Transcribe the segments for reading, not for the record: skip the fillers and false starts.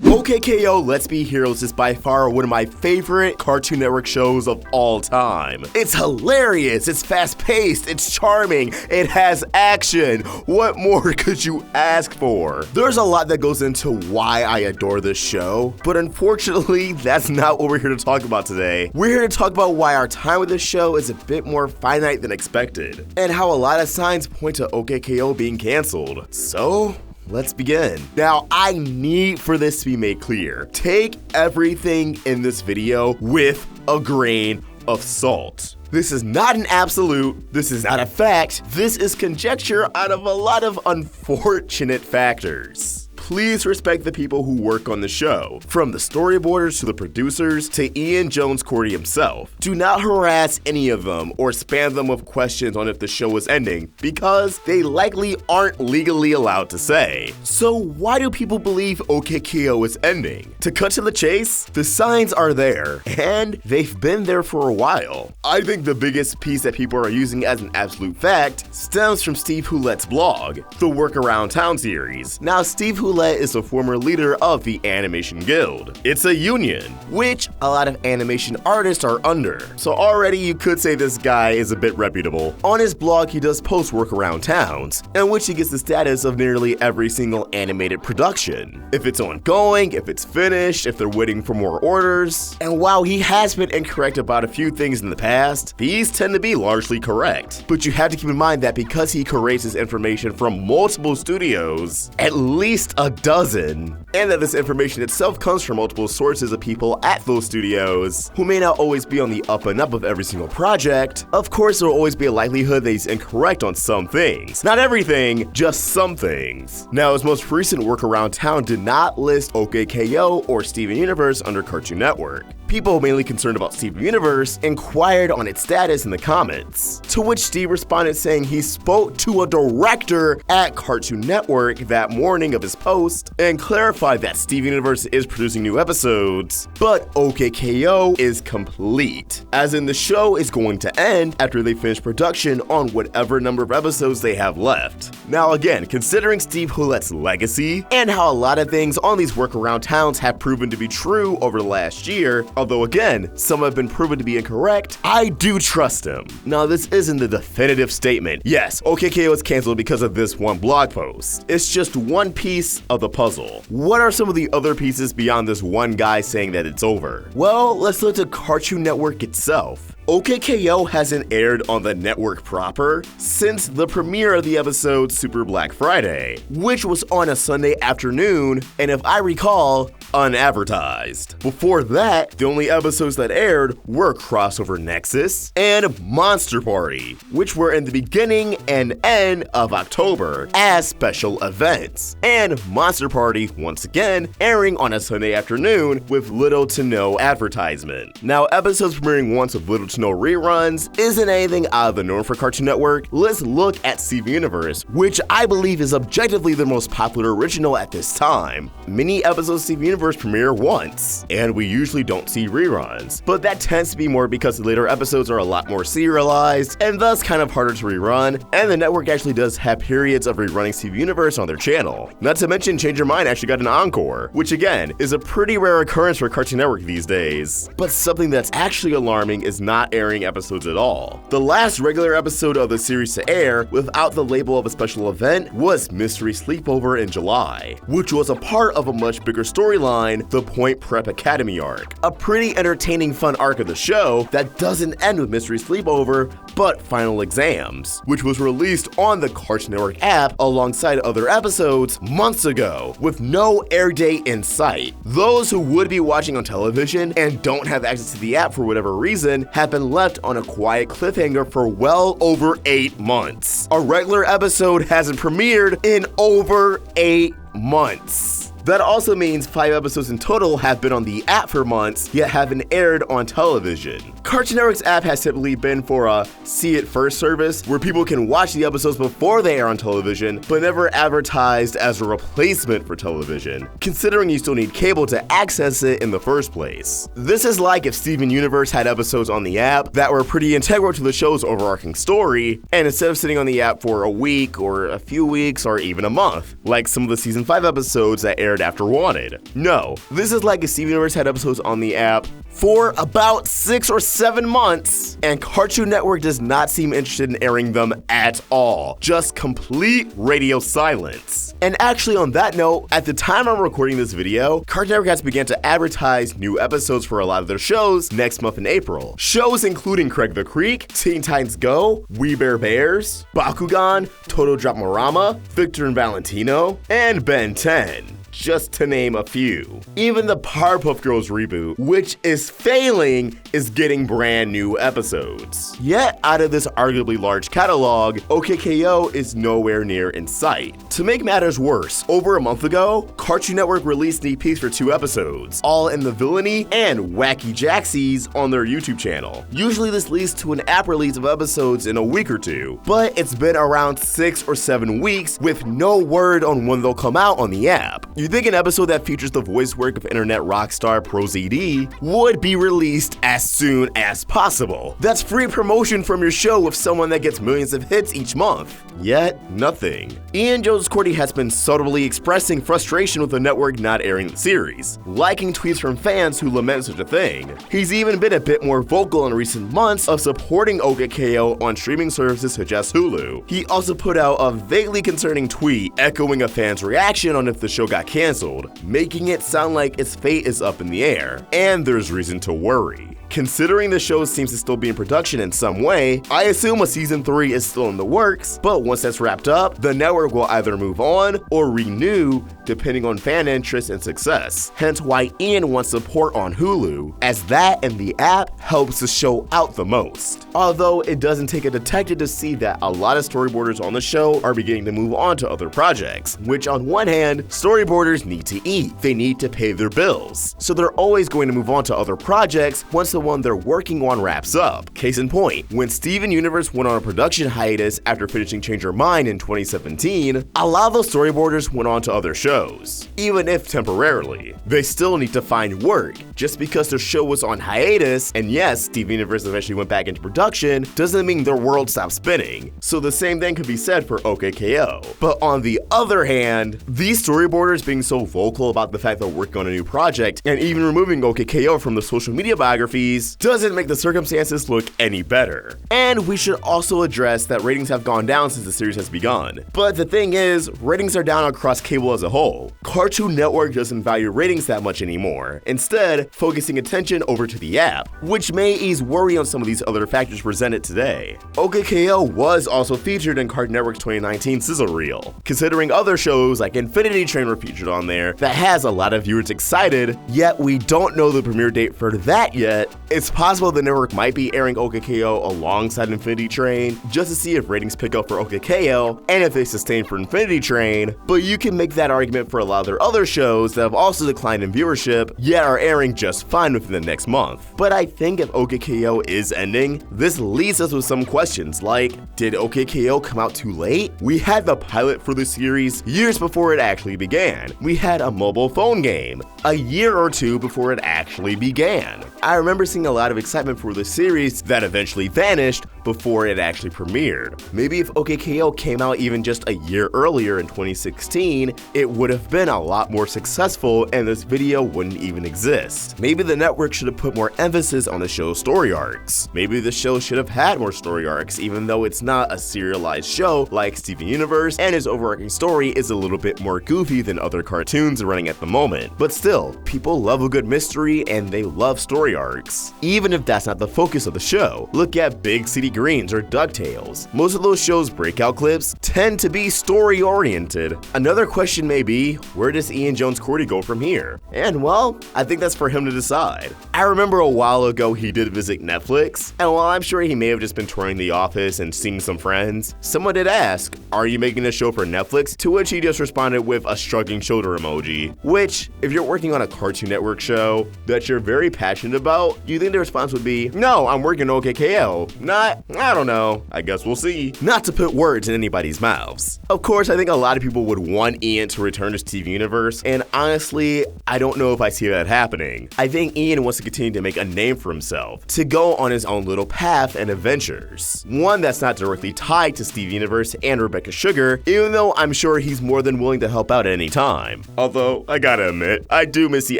OKKO Let's Be Heroes is by far one of my favorite Cartoon Network shows of all time. It's hilarious, it's fast-paced, it's charming, it has action. What more could you ask for? There's a lot that goes into why I adore this show, but unfortunately, that's not what we're here to talk about today. We're here to talk about why our time with this show is a bit more finite than expected, and how a lot of signs point to OKKO being canceled. So, let's begin. Now, I need for this to be made clear. Take everything in this video with a grain of salt. This is not an absolute, this is not a fact, this is conjecture out of a lot of unfortunate factors. Please respect the people who work on the show, from the storyboarders to the producers to Ian Jones-Cordy himself. Do not harass any of them or spam them with questions on if the show is ending, because they likely aren't legally allowed to say. So why do people believe OKKO is ending? To cut to the chase, the signs are there, and they've been there for a while. I think the biggest piece that people are using as an absolute fact stems from Steve Hulett's blog, the Work Around Town series. Now, Steve Hulett is a former leader of the Animation Guild. It's a union, which a lot of animation artists are under. So already you could say this guy is a bit reputable. On his blog, he does post Work Around Towns, in which he gets the status of nearly every single animated production. If it's ongoing, if it's finished, if they're waiting for more orders. And while he has been incorrect about a few things in the past, these tend to be largely correct. But you have to keep in mind that because he collates his information from multiple studios, at least a dozen, and that this information itself comes from multiple sources of people at those studios who may not always be on the up and up of every single project, of course there will always be a likelihood that he's incorrect on some things. Not everything, just some things. Now, his most recent Work Around Town did not list OKKO or Steven Universe under Cartoon Network. People mainly concerned about Steven Universe inquired on its status in the comments, to which Steve responded saying he spoke to a director at Cartoon Network that morning of his post and clarified that Steven Universe is producing new episodes, but OKKO is complete, as in the show is going to end after they finish production on whatever number of episodes they have left. Now again, considering Steve Hulett's legacy and how a lot of things on these Work Around Towns have proven to be true over the last year, although again, some have been proven to be incorrect, I do trust him. Now, this isn't a definitive statement. Yes, OKKO is canceled because of this one blog post. It's just one piece of the puzzle. What are some of the other pieces beyond this one guy saying that it's over? Well, let's look at Cartoon Network itself. OKKO hasn't aired on the network proper since the premiere of the episode Super Black Friday, which was on a Sunday afternoon, and if I recall, unadvertised. Before that, the only episodes that aired were Crossover Nexus and Monster Party, which were in the beginning and end of October as special events, and Monster Party, once again, airing on a Sunday afternoon with little to no advertisement. Now, episodes premiering once with little to no reruns isn't anything out of the norm for Cartoon Network. Let's look at Steven Universe, which I believe is objectively the most popular original at this time. Many episodes of Steven Universe premiere once, and we usually don't see reruns, but that tends to be more because the later episodes are a lot more serialized and thus kind of harder to rerun, and the network actually does have periods of rerunning Steven Universe on their channel. Not to mention Change Your Mind actually got an encore, which again is a pretty rare occurrence for Cartoon Network these days. But something that's actually alarming is not airing episodes at all. The last regular episode of the series to air without the label of a special event was Mystery Sleepover in July, which was a part of a much bigger storyline, the Point Prep Academy arc. A pretty entertaining fun arc of the show that doesn't end with Mystery Sleepover, but Final Exams, which was released on the Cartoon Network app alongside other episodes months ago, with no air date in sight. Those who would be watching on television and don't have access to the app for whatever reason have been left on a quiet cliffhanger for well over 8 months. A regular episode hasn't premiered in over 8 months. That also means 5 episodes in total have been on the app for months, yet haven't aired on television. Cartoon Network's app has typically been for a see it first service, where people can watch the episodes before they air on television, but never advertised as a replacement for television, considering you still need cable to access it in the first place. This is like if Steven Universe had episodes on the app that were pretty integral to the show's overarching story, and instead of sitting on the app for a week or a few weeks or even a month, like some of the season 5 episodes that aired aired after wanted. No, this is like if Steven Universe had episodes on the app for about 6 or 7 months, and Cartoon Network does not seem interested in airing them at all. Just complete radio silence. And actually, on that note, at the time I'm recording this video, Cartoon Network has begun to advertise new episodes for a lot of their shows next month in April. Shows including Craig the Creek, Teen Titans Go, We Bare Bears, Bakugan, Toto Drama, Victor and Valentino, and Ben 10. Just to name a few. Even the Powerpuff Girls reboot, which is failing, is getting brand new episodes. Yet, out of this arguably large catalog, OKKO is nowhere near in sight. To make matters worse, over a month ago, Cartoon Network released sneak peeks for 2 episodes, all in the villainy and wacky jacksies on their YouTube channel. Usually this leads to an app release of episodes in a week or 2, but it's been around 6 or 7 weeks with no word on when they'll come out on the app. You think an episode that features the voice work of internet rock star ProZD would be released as soon as possible. That's free promotion from your show with someone that gets millions of hits each month. Yet, nothing. Ian Jones-Cordy has been subtly expressing frustration with the network not airing the series, liking tweets from fans who lament such a thing. He's even been a bit more vocal in recent months of supporting OKKO on streaming services such as Hulu. He also put out a vaguely concerning tweet echoing a fan's reaction on if the show got canceled, making it sound like its fate is up in the air, and there's reason to worry. Considering the show seems to still be in production in some way, I assume a season 3 is still in the works, but once that's wrapped up, the network will either move on or renew depending on fan interest and success. Hence why Ian wants support on Hulu, as that and the app helps the show out the most. Although it doesn't take a detective to see that a lot of storyboarders on the show are beginning to move on to other projects, which on one hand, storyboarders need to eat, they need to pay their bills. So they're always going to move on to other projects once the one they're working on wraps up. Case in point, when Steven Universe went on a production hiatus after finishing Change Your Mind in 2017, a lot of those storyboarders went on to other shows. Even if temporarily, they still need to find work. Just because their show was on hiatus, and yes, Steven Universe eventually went back into production, doesn't mean their world stopped spinning. So the same thing could be said for OKKO. But on the other hand, these storyboarders being so vocal about the fact they're working on a new project, and even removing OKKO from the social media biographies, doesn't make the circumstances look any better. And we should also address that ratings have gone down since the series has begun. But the thing is, ratings are down across cable as a whole. Cartoon Network doesn't value ratings that much anymore, instead focusing attention over to the app, which may ease worry on some of these other factors presented today. OKKO was also featured in Cartoon Network's 2019 sizzle reel. Considering other shows like Infinity Train were featured on there, that has a lot of viewers excited, yet we don't know the premiere date for that yet. It's possible the network might be airing OKKO alongside Infinity Train just to see if ratings pick up for OKKO and if they sustain for Infinity Train, but you can make that argument for a lot of their other shows that have also declined in viewership, yet are airing just fine within the next month. But I think if OKKO is ending, this leaves us with some questions like, did OKKO come out too late? We had the pilot for the series years before it actually began. We had a mobile phone game a year or 2 before it actually began. I remember seeing a lot of excitement for the series that eventually vanished before it actually premiered. Maybe if OKKO came out even just a year earlier in 2016, it would have been a lot more successful and this video wouldn't even exist. Maybe the network should have put more emphasis on the show's story arcs. Maybe the show should have had more story arcs, even though it's not a serialized show like Steven Universe and his overarching story is a little bit more goofy than other cartoons running at the moment. But still, people love a good mystery and they love story arcs. Even if that's not the focus of the show, look at Big City Greens or DuckTales. Most of those shows' breakout clips tend to be story oriented. Another question may be, where does Ian Jones-Cordy go from here? And well, I think that's for him to decide. I remember a while ago he did visit Netflix, and while I'm sure he may have just been touring the office and seeing some friends, someone did ask, are you making a show for Netflix? To which he just responded with a shrugging shoulder emoji, which, if you're working on a Cartoon Network show that you're very passionate about, you think the response would be, no, I'm working on OKKO, not I don't know. I guess we'll see. Not to put words in anybody's mouths. Of course, I think a lot of people would want Ian to return to Steve Universe, and honestly, I don't know if I see that happening. I think Ian wants to continue to make a name for himself, to go on his own little path and adventures. One that's not directly tied to Steve Universe and Rebecca Sugar, even though I'm sure he's more than willing to help out at any time. Although, I gotta admit, I do miss the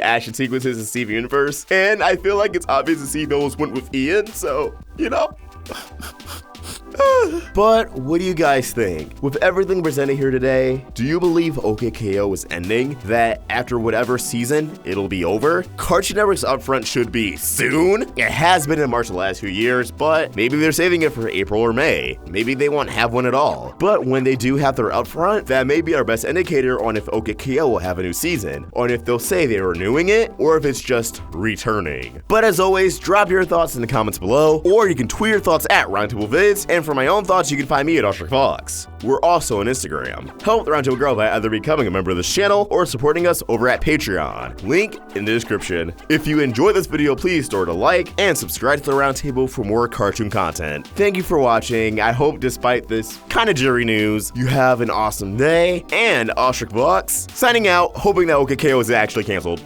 action sequences in Steve Universe, and I feel like it's obvious to see those went with Ian, so, you know. But what do you guys think? With everything presented here today, do you believe OKKO is ending? That after whatever season, it'll be over? Cartoon Network's upfront should be soon? It has been in March the last few years, but maybe they're saving it for April or May. Maybe they won't have one at all. But when they do have their upfront, that may be our best indicator on if OKKO will have a new season, on if they'll say they're renewing it, or if it's just returning. But as always, drop your thoughts in the comments below, or you can tweet your thoughts at Roundtable Vids, and for my own thoughts, you can find me at OstricFox. We're also on Instagram. Help the Roundtable grow by either becoming a member of this channel or supporting us over at Patreon. Link in the description. If you enjoyed this video, please store it a like and subscribe to the Roundtable for more cartoon content. Thank you for watching. I hope despite this kind of jury news, you have an awesome day. And OstricFox signing out, hoping that OKKO is actually canceled.